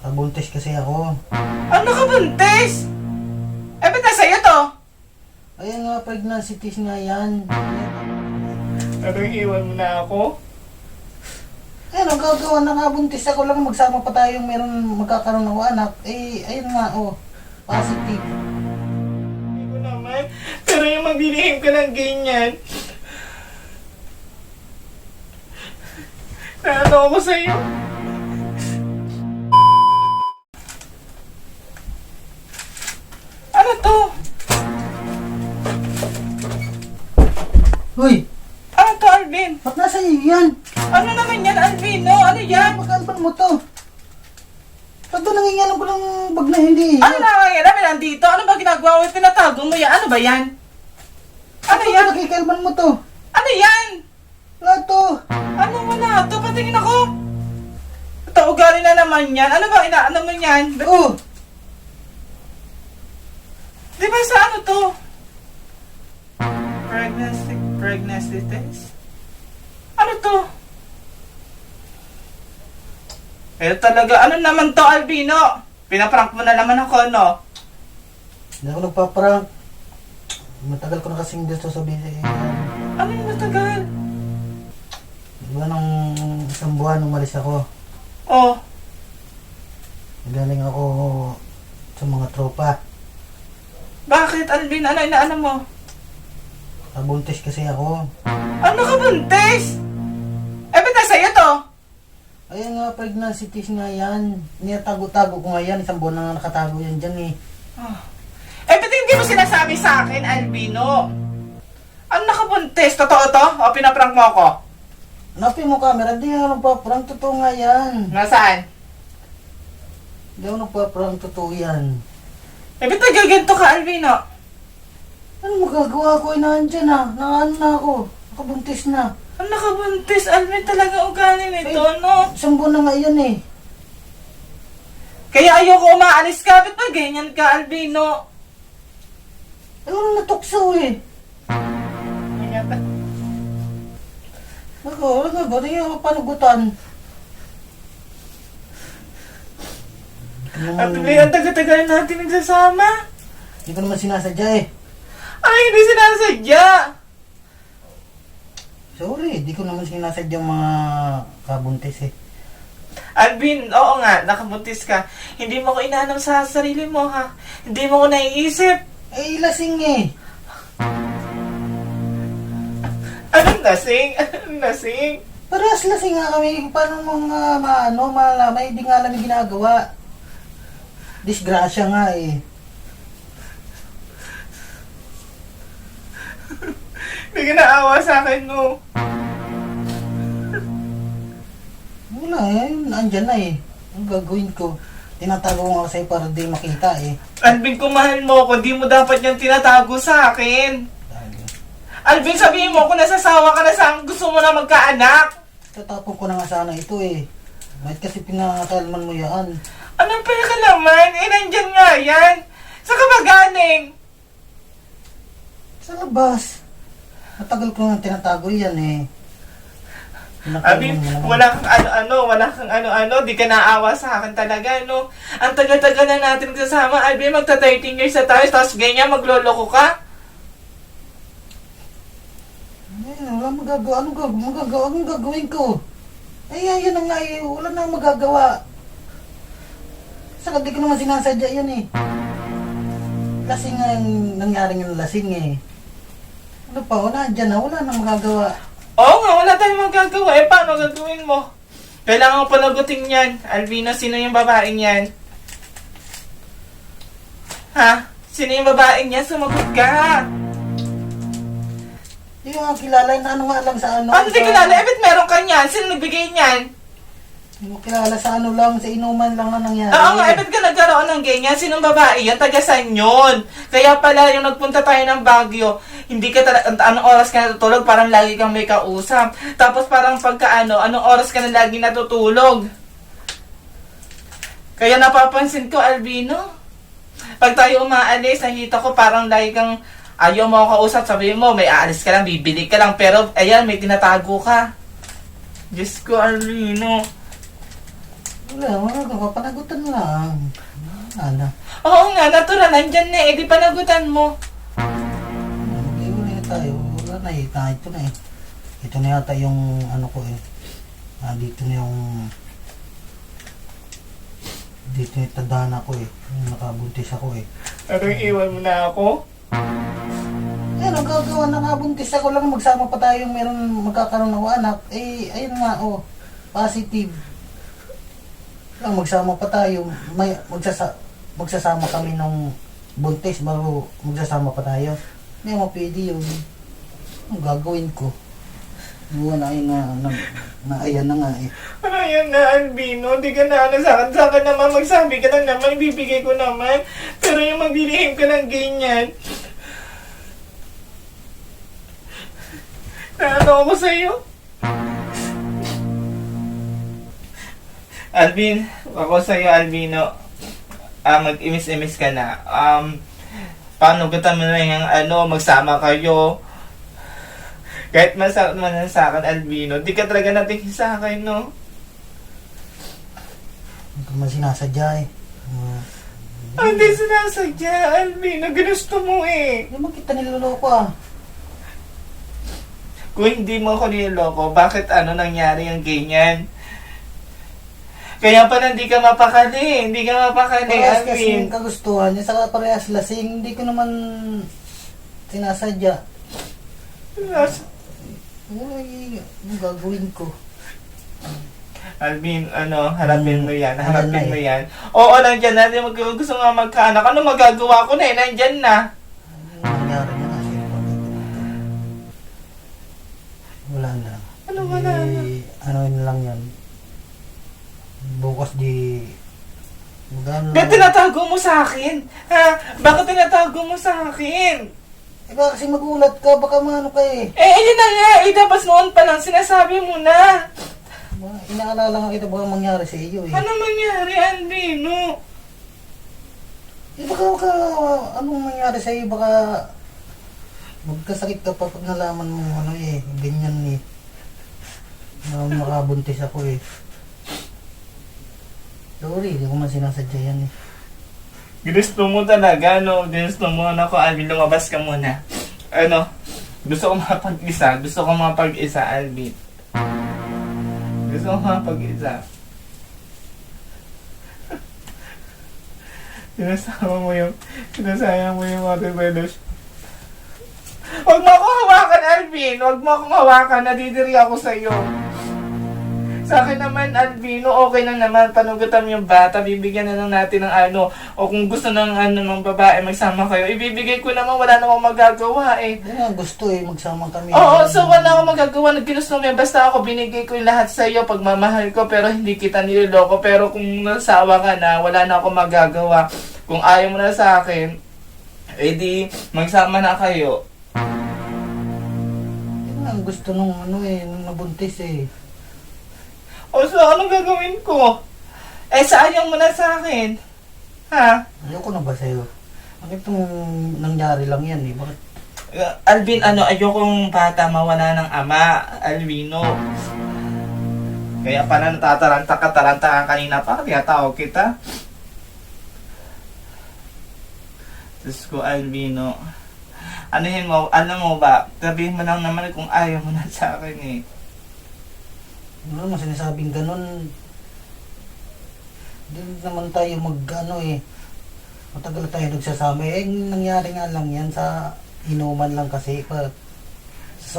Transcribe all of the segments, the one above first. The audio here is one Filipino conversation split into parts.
Nabuntis kasi ako. Ano ka buntis? Eh, ba't nasa'yo to? Ayan nga, pregnancy test nga yan. Pero iwan mo na ako? Ayan, ang gagawa na nga, buntis ako lang, magsama pa tayong meron magkakaroon ng anak. Eh, ayun nga, oh, positive. Hindi ko naman. Pero yung magbibigay ko ng ganyan. Naano ako sa'yo? Ano to? Hoy, Ano to, Alvin? ba't nasa iyo yan? Ano naman yan, Alvino? Ano yan? Pag-alban mo to. Ba't ba nangingialam ko ng bag na hindi? Ano nakakailan? Nandito? Ano ba ginagawa mo? Tinatago mo yan? Ano ba yan? Ano yan? Nakikalban mo to. Ano yan? Wala to. Ano wala? Ito, patingin ako. Ito, ugali na naman yan. Ano ba inaano mo yan? Oh, Di ba sa ano to? Pregnancy test? Ano to? Eh talaga, ano naman to, Albino? Pinaprank mo na naman ako, no? hindi ako nagpaprank. Matagal ko na kasing gusto sabihin. Ano yung matagal? Diba nung isang buwan umalis ako, Oh, galing ako sa mga tropa. bakit, Alvin? Ano inaano mo? Nabuntis kasi ako. Ano ka buntis? Eh, ba't nasa'yo to? Ayan nga, pregnancy test nga yan. Niyatago-tago ko nga yan. Isang buwan na nga nakatago yan dyan eh. Oh. Eh, ba't hindi mo sinasabi sa akin, Albino? Ano nakabuntis? Totoo to? O pinaprank mo ako? Hanapin mo camera, hindi nga nagpa-prank. Totoo nga yan. Nasaan? Hindi ako nagpa-prank, totoo yan. Eh, ba't nagaganto ka, Albino? Ano magagawa ko? Inaandyan na. Nakaano na ako. Nakabuntis na. Ano nakabuntis? Alvin, talaga ugali nito, no? Isang buwan na nga yan eh. Kaya ayoko umaalis ka. Ba't ba ganyan ka, Albino? Ano natukso eh. Ganyan. Ako, wala ba? Hindi ako panugutan. Alvin, ang taga-tagal natin nagsasama. Hindi ko naman sinasadya eh. Ay, hindi sinasadya. Sorry, di ko naman sinasadya yung mga kabuntis eh. Alvin, oo nga, nakabuntis ka. Hindi mo ko inaanam sa sarili mo, ha? Hindi mo ko naiisip. Eh, lasing eh. Anong lasing? Anong lasing? Parehas lasing nga kami. Paano mga malaman, hindi nga alam yung ginagawa. Disgrasya nga eh. Hindi ka naawa sa akin, no? Wala eh, nandyan na eh. Ang gagawin ko? Tinatago ko nga sa'yo para di makita eh. Alvin, kung mahal mo ako, di mo dapat yung tinatago sa akin. Alvin, sabihin mo kung nasasawa ka na sa akin, gusto mo na magkaanak. Tatapon ko na nga sana ito eh. Bakit kasi pinakalman mo yan? Anong pala ka naman? Eh, nandyan nga yan. Saan ka ba galing? Sa labas. Matagal ko nga tinatago yan eh. Alvin, wala kang ano-ano, di ka naawa sa akin talaga, no? Ang tagal-tagal na natin kasama, Alvin, magta-13 years na tayo, tapos ganyan, magloloko ka? Eh, wala magagawa. Anong gagawin ko? Eh, yan na nga eh. Wala na akong magagawa. Saka di ko naman sinasadya yan eh. Lasing nga yung nangyaring yung lasing eh. Ano pa? Wala dyan na. Wala nang magagawa. Oo nga, wala tayong magagawa. Eh, paano gagawin mo? Kailangan ko panagutin yan. Alvina, sino yung babaeng yan? Ha? Sino yung babaeng yan? Sumagot ka. Hindi ko nga kilala. Ano nga lang sa ano. Ano di kilala? Eh, ba't meron ka niyan? Sino nagbigay niyan? Hindi ko kilala sa ano lang. Sa inuman lang na nangyari. Oo nga, eh, ba't ka nagkaroon ng ganyan? Sinong babae yan? Tagasan yun. Kaya pala, yung nagpunta tayo ng Baguio, hindi ka anong oras ka natutulog? Parang lagi kang may kausap. Tapos parang anong oras ka na lagi natutulog? Kaya napapansin ko, Albino, pag tayo umaalis, nakita ko parang lagi kang ayaw mo ako kausap. Sabihin mo, may aalis ka lang, bibili ka lang. Pero, ayan, may tinatago ka. Diyos ko, Albino. Wala ka, panagutan mo lang. Ano? Oo nga, natural, nandyan na eh. Di panagutan mo. Hindi, wala na tayo. Wala na eh. Ito na eh. Ito na yata yung ano ko eh. Dito na yung... Dito yung tadhana ko eh. Yung nakabuntis ako eh. Pero iwan mo na ako? Eh, ang gagawa na nakabuntis ako lang. Magsama pa tayo meron magkakaroon ng anak. Eh, ayun nga oh. Positive. Lang, magsama pa tayo. Magsasama kami nung buntis bago magsasama pa tayo. Hindi mo pwede yun. Ang gagawin ko? Buwan na yun na ayan na nga eh. Ano yan na, Albino? Di ka na ano sa akin. Sa akin naman, magsabi ka lang naman, ibibigay ko naman. Pero yung maglilihim ka ng ganyan. Naano ako sa'yo? Alvin, ako sa'yo, Albino. Mag-imis-imis ka na. Paano kita mo na yung magsama kayo? Kahit masakit man lang sa akin, Albino, di ka talaga natingin sa akin, no? Hindi ko man sinasadya eh. Hindi sinasadya, Albino. Ginusto mo eh. Hindi mo kita niloloko ah. Kung hindi mo ako niloloko, bakit nangyari yung ganyan? Kaya pala hindi ka mapakali. Hindi ka mapakali, Parehas kasi Alvin. yung kagustuhan niya, saka parehas lasing, hindi ko naman sinasadya. Uy, ang gagawin ko? Alvin, harapin mo yan. Harapin Nandyan na mo yan. Oo, nandyan na. Gusto nga magkaanak. Ano magagawa ko na eh? Nandyan na. Ano nangyari na kasi? Wala na. Ano wala na? Ano yun lang yan. Bukas di... Magano Ba't tinatago mo sa akin? Ha? Bakit tinatago mo sa akin? Eh baka kasi magulat ka, baka maano ka eh. Yun na nga. Tapos noon pa lang, sinasabi mo na. Inaalala nga kita baka mangyari sa iyo eh. Ano mangyari, Albino? Eh baka anong mangyari sa iyo, baka magkasakit ka pa pag nalaman mo ganyan eh. Nakabuntis ako eh. Sorry, hindi ko man sinasadya yan eh. Ginusto mo talaga, no? Ginusto mo, Alvin, lumabas ka muna. Gusto ko mapag-isa. Alvin. Gusto ko mapag-isa. Sinasayang mo yung watermelon. Huwag mo akong hawakan, Alvin! Huwag mo akong hawakan, nadidiri ako sa'yo. Sa akin naman, Albino, okay lang naman. Panugutan mo yung bata, bibigyan na lang natin ng o kung gusto ng ng babae, magsama kayo, ibibigay ko naman, wala na akong magagawa eh. Yan ang gusto eh, magsama kami. Oo, so wala akong magagawa, ginusto mo yan, basta ako binigay ko yung lahat sa iyo, pagmamahal ko, pero hindi kita niloloko. Pero kung nasawa ka na, wala na akong magagawa. Kung ayaw mo na sa akin, edi magsama na kayo. Yan ang gusto nung nung nabuntis eh. O so, anong gagawin ko? Sayang mo na sa akin. Ha? Ayoko na ba sa'yo? Bakit itong nangyari lang yan eh? Bakit? Alvin, ayokong bata mawala ng ama, Alvino. Kaya pala natataranta ka kanina pa, kaya tawag kita. Diyos ko, Alvino. Alam mo ba, sabihin mo lang naman kung ayaw mo na sa akin eh. Wala naman sinasabing ganun. Hindi naman tayo matagal tayo nagsasama. Nangyari nga lang yan sa inuman lang kasi. Sa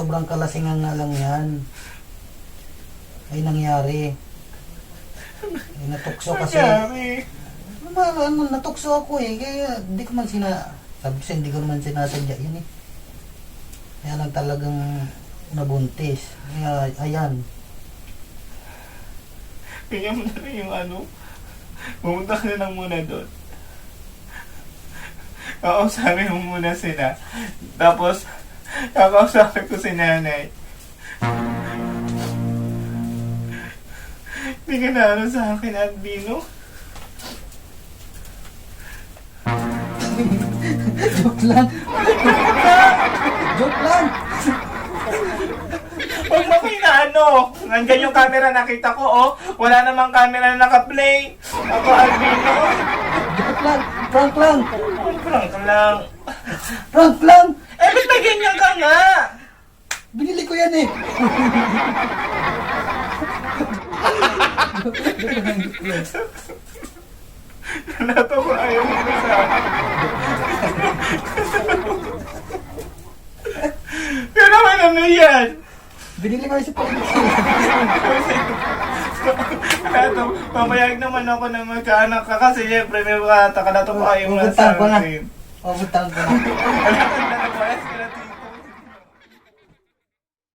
sobrang kalasingan nga lang yan. Ay nangyari. Natukso kasi. Natukso ako eh. Kaya hindi ko man hindi ko naman sinasadya yun eh. Kaya lang talagang nabuntis. Kaya ayan. Kaya mo na yung pumunta ka na lang muna doon. Kakausapin mo muna sila. Tapos, kakausapin ko si nanay. Hindi ka na sa akin, Albino. Joke lang. Joke lang. Huwag mo kayo na ano. Nandyan yung camera nakita ko, oh. Wala namang camera na naka-play. Ako, Albino. Joke lang. Prank lang. Prank lang. Prank lang. Eh, ba't na ganyan ka nga? Binili ko yan eh. Nato ko ayaw mo na sa akin. Pero naman ano yan? Binili ko yan sa Publix. Nato, pamayag naman ako na magkaanak ka kasi syempre may bata ka na ito ko ayaw mo na sa Pupuntahan ko na. akin. Pupuntahan ko na. Alam ko na nagbayas ka na